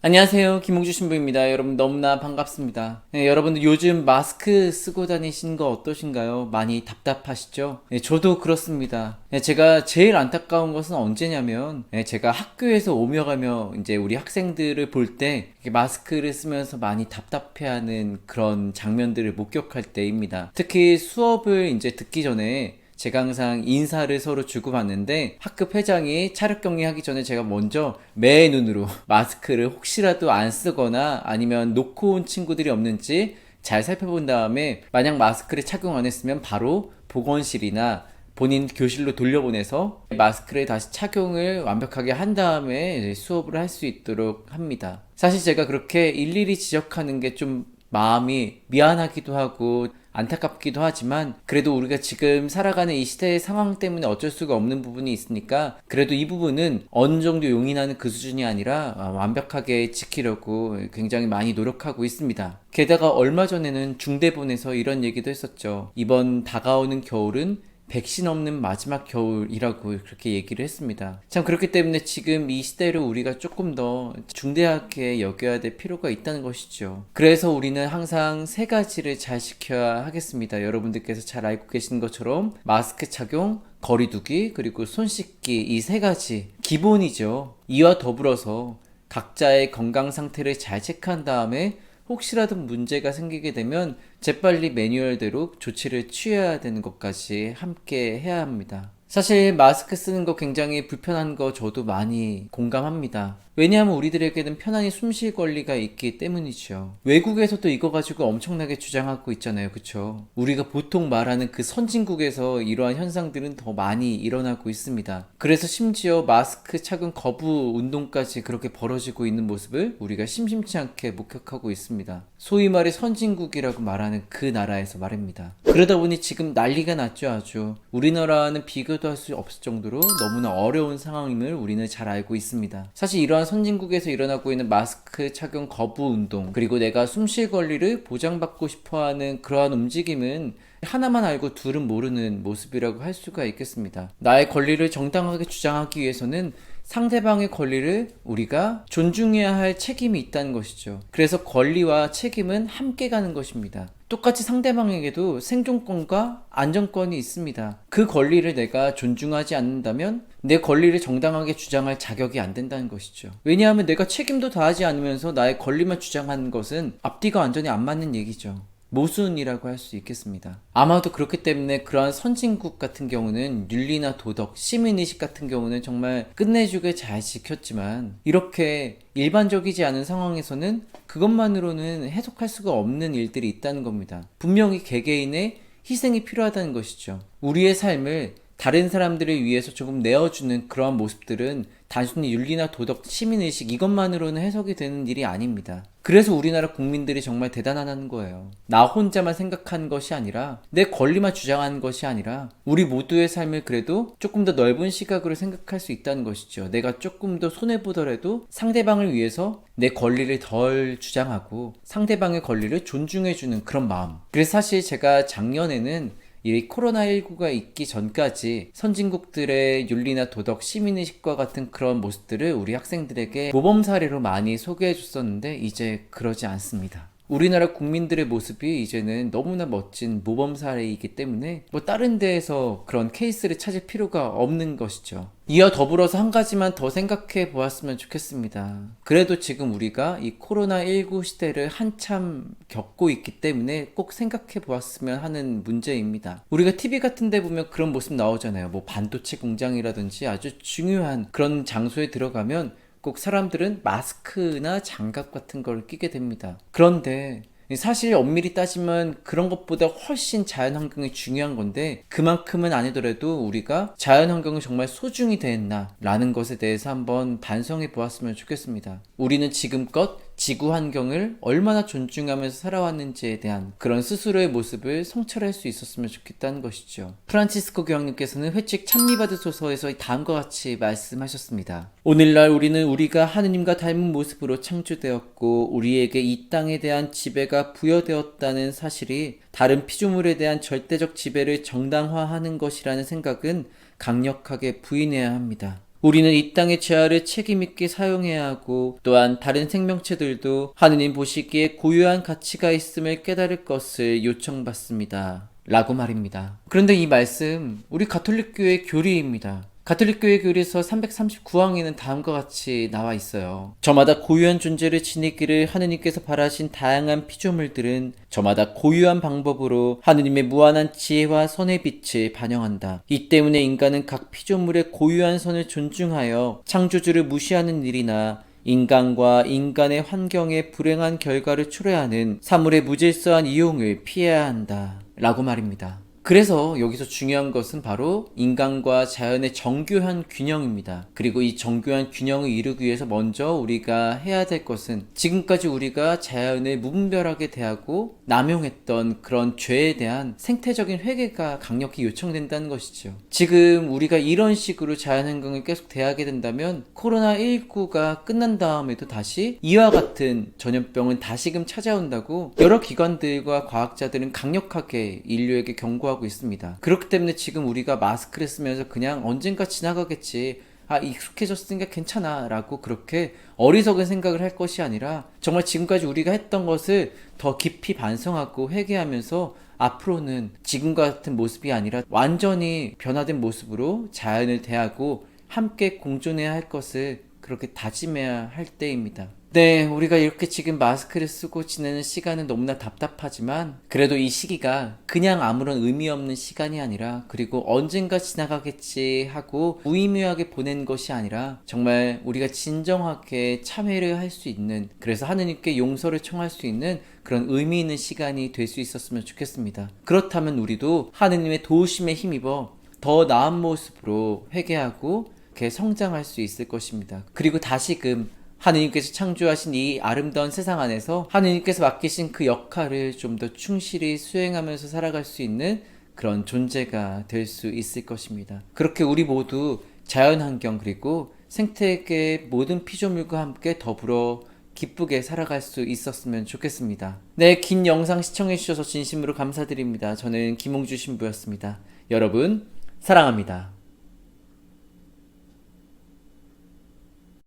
안녕하세요. 김홍주 신부입니다. 여러분 너무나 반갑습니다. 네, 여러분들 요즘 마스크 쓰고 다니시는 거 어떠신가요? 많이 답답하시죠? 네, 저도 그렇습니다. 네, 제가 제일 안타까운 것은 언제냐면 제가 학교에서 오며 가며 이제 우리 학생들을 볼 때 마스크를 쓰면서 많이 답답해하는 그런 장면들을 목격할 때입니다. 특히 수업을 이제 듣기 전에 제가 항상 인사를 서로 주고받는데 학급 회장이 차렷 격리하기 전에 제가 먼저 매의 눈으로 마스크를 혹시라도 안 쓰거나 아니면 놓고 온 친구들이 없는지 잘 살펴본 다음에 만약 마스크를 착용 안 했으면 바로 보건실이나 본인 교실로 돌려보내서 마스크를 다시 착용을 완벽하게 한 다음에 수업을 할 수 있도록 합니다. 사실 제가 그렇게 일일이 지적하는 게 좀 마음이 미안하기도 하고 안타깝기도 하지만 그래도 우리가 지금 살아가는 이 시대의 상황 때문에 어쩔 수가 없는 부분이 있으니까 그래도 이 부분은 어느 정도 용인하는 그 수준이 아니라 완벽하게 지키려고 굉장히 많이 노력하고 있습니다. 게다가 얼마 전에는 중대본에서 이런 얘기도 했었죠. 이번 다가오는 겨울은 백신 없는 마지막 겨울이라고 그렇게 얘기를 했습니다. 참 그렇기 때문에 지금 이 시대를 우리가 조금 더 중대하게 여겨야 될 필요가 있다는 것이죠. 그래서 우리는 항상 세 가지를 잘 지켜야 하겠습니다. 여러분들께서 잘 알고 계시는 것처럼 마스크 착용, 거리 두기, 그리고 손 씻기 이 세 가지 기본이죠. 이와 더불어서 각자의 건강 상태를 잘 체크한 다음에 혹시라도 문제가 생기게 되면 재빨리 매뉴얼대로 조치를 취해야 되는 것까지 함께 해야 합니다. 사실 마스크 쓰는 거 굉장히 불편한 거 저도 많이 공감합니다. 왜냐하면 우리들에게는 편안히 숨 쉴 권리가 있기 때문이죠. 외국에서도 이거 가지고 엄청나게 주장하고 있잖아요. 그쵸? 우리가 보통 말하는 그 선진국에서 이러한 현상들은 더 많이 일어나고 있습니다. 그래서 심지어 마스크 착용 거부 운동까지 그렇게 벌어지고 있는 모습을 우리가 심심치 않게 목격하고 있습니다. 소위 말해 선진국이라고 말하는 그 나라에서 말입니다. 그러다 보니 지금 난리가 났죠. 아주 우리나라와는 비교도 할 수 없을 정도로 너무나 어려운 상황임을 우리는 잘 알고 있습니다. 사실 이러한 선진국에서 일어나고 있는 마스크 착용 거부 운동, 그리고 내가 숨쉴 권리를 보장받고 싶어하는 그러한 움직임은 하나만 알고 둘은 모르는 모습이라고 할 수가 있겠습니다. 나의 권리를 정당하게 주장하기 위해서는 상대방의 권리를 우리가 존중해야 할 책임이 있다는 것이죠. 그래서 권리와 책임은 함께 가는 것입니다. 똑같이 상대방에게도 생존권과 안전권이 있습니다. 그 권리를 내가 존중하지 않는다면 내 권리를 정당하게 주장할 자격이 안 된다는 것이죠. 왜냐하면 내가 책임도 다하지 않으면서 나의 권리만 주장하는 것은 앞뒤가 완전히 안 맞는 얘기죠. 모순이라고 할 수 있겠습니다. 아마도 그렇기 때문에 그러한 선진국 같은 경우는 윤리나 도덕, 시민의식 같은 경우는 정말 끝내주게 잘 지켰지만 이렇게 일반적이지 않은 상황에서는 그것만으로는 해석할 수가 없는 일들이 있다는 겁니다. 분명히 개개인의 희생이 필요하다는 것이죠. 우리의 삶을 다른 사람들을 위해서 조금 내어주는 그러한 모습들은 단순히 윤리나 도덕, 시민의식 이것만으로는 해석이 되는 일이 아닙니다. 그래서 우리나라 국민들이 정말 대단하다는 거예요. 나 혼자만 생각하는 것이 아니라 내 권리만 주장하는 것이 아니라 우리 모두의 삶을 그래도 조금 더 넓은 시각으로 생각할 수 있다는 것이죠. 내가 조금 더 손해보더라도 상대방을 위해서 내 권리를 덜 주장하고 상대방의 권리를 존중해주는 그런 마음. 그래서 사실 제가 작년에는 이 코로나19가 있기 전까지 선진국들의 윤리나 도덕, 시민의식과 같은 그런 모습들을 우리 학생들에게 모범 사례로 많이 소개해 줬었는데 이제 그러지 않습니다. 우리나라 국민들의 모습이 이제는 너무나 멋진 모범 사례이기 때문에 다른 데에서 그런 케이스를 찾을 필요가 없는 것이죠. 이와 더불어서 한 가지만 더 생각해 보았으면 좋겠습니다. 그래도 지금 우리가 이 코로나19 시대를 한참 겪고 있기 때문에 꼭 생각해 보았으면 하는 문제입니다. 우리가 TV 같은 데 보면 그런 모습 나오잖아요. 반도체 공장이라든지 아주 중요한 그런 장소에 들어가면 꼭 사람들은 마스크나 장갑 같은 걸 끼게 됩니다. 그런데 사실 엄밀히 따지면 그런 것보다 훨씬 자연환경이 중요한 건데 그만큼은 아니더라도 우리가 자연환경을 정말 소중히 대했나 라는 것에 대해서 한번 반성해 보았으면 좋겠습니다. 우리는 지금껏 지구 환경을 얼마나 존중하면서 살아왔는지에 대한 그런 스스로의 모습을 성찰할 수 있었으면 좋겠다는 것이죠. 프란치스코 교황님께서는 회칙 찬미받으소서에서 다음과 같이 말씀하셨습니다. 오늘날 우리는 우리가 하느님과 닮은 모습으로 창조되었고 우리에게 이 땅에 대한 지배가 부여되었다는 사실이 다른 피조물에 대한 절대적 지배를 정당화하는 것이라는 생각은 강력하게 부인해야 합니다. 우리는 이 땅의 재화를 책임있게 사용해야 하고 또한 다른 생명체들도 하느님 보시기에 고유한 가치가 있음을 깨달을 것을 요청받습니다. 라고 말입니다. 그런데 이 말씀 우리 가톨릭교회 교리입니다. 가톨릭교회 교리서 339항에는 다음과 같이 나와 있어요. 저마다 고유한 존재를 지니기를 하느님께서 바라신 다양한 피조물들은 저마다 고유한 방법으로 하느님의 무한한 지혜와 선의 빛을 반영한다. 이 때문에 인간은 각 피조물의 고유한 선을 존중하여 창조주를 무시하는 일이나 인간과 인간의 환경에 불행한 결과를 초래하는 사물의 무질서한 이용을 피해야 한다. 라고 말입니다. 그래서 여기서 중요한 것은 바로 인간과 자연의 정교한 균형입니다. 그리고 이 정교한 균형을 이루기 위해서 먼저 우리가 해야 될 것은 지금까지 우리가 자연을 무분별하게 대하고 남용했던 그런 죄에 대한 생태적인 회개가 강력히 요청된다는 것이죠. 지금 우리가 이런 식으로 자연환경을 계속 대하게 된다면 코로나19가 끝난 다음에도 다시 이와 같은 전염병은 다시금 찾아온다고 여러 기관들과 과학자들은 강력하게 인류에게 경고하고 있습니다. 그렇기 때문에 지금 우리가 마스크를 쓰면서 그냥 언젠가 지나가겠지, 익숙해졌으니까 괜찮아 라고 그렇게 어리석은 생각을 할 것이 아니라 정말 지금까지 우리가 했던 것을 더 깊이 반성하고 회개하면서 앞으로는 지금과 같은 모습이 아니라 완전히 변화된 모습으로 자연을 대하고 함께 공존해야 할 것을 그렇게 다짐해야 할 때입니다. 네, 우리가 이렇게 지금 마스크를 쓰고 지내는 시간은 너무나 답답하지만 그래도 이 시기가 그냥 아무런 의미 없는 시간이 아니라 그리고 언젠가 지나가겠지 하고 무의미하게 보낸 것이 아니라 정말 우리가 진정하게 참회를 할 수 있는, 그래서 하느님께 용서를 청할 수 있는 그런 의미 있는 시간이 될 수 있었으면 좋겠습니다. 그렇다면 우리도 하느님의 도우심에 힘입어 더 나은 모습으로 회개하고 이렇게 성장할 수 있을 것입니다. 그리고 다시금 하느님께서 창조하신 이 아름다운 세상 안에서 하느님께서 맡기신 그 역할을 좀 더 충실히 수행하면서 살아갈 수 있는 그런 존재가 될 수 있을 것입니다. 그렇게 우리 모두 자연환경 그리고 생태계 모든 피조물과 함께 더불어 기쁘게 살아갈 수 있었으면 좋겠습니다. 네, 긴 영상 시청해주셔서 진심으로 감사드립니다. 저는 김홍주 신부였습니다. 여러분, 사랑합니다.